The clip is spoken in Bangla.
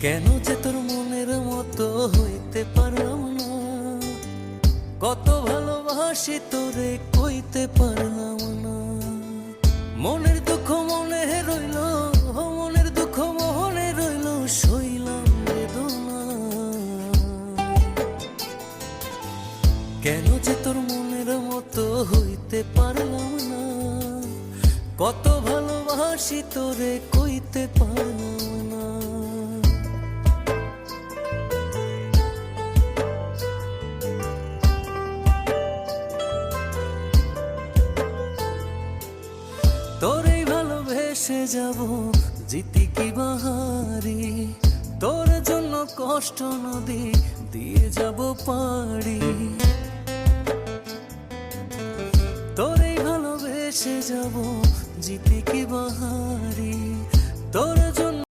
কেন যে তোর মনের মতো হইতে পারলাম না, কত ভালোবাসি তোরে কইতে পারলাম না। মনের দুঃখ মনে রইল, মনের দুঃখ মনে রইল, সইলাম বেদনা। কেন যে তোর মনের মতো হইতে পারলাম না, কত ভালোবাসি তোরে কইতে পারলাম না। তোরেই ভালোবেসে যাব, জিতি কি বাহারি, তোর জন্য কষ্ট নদী দিয়ে যাব পাড়ি। তোরেই ভালোবেসে যাব, জিতি কি বাহারি, তোর জন্য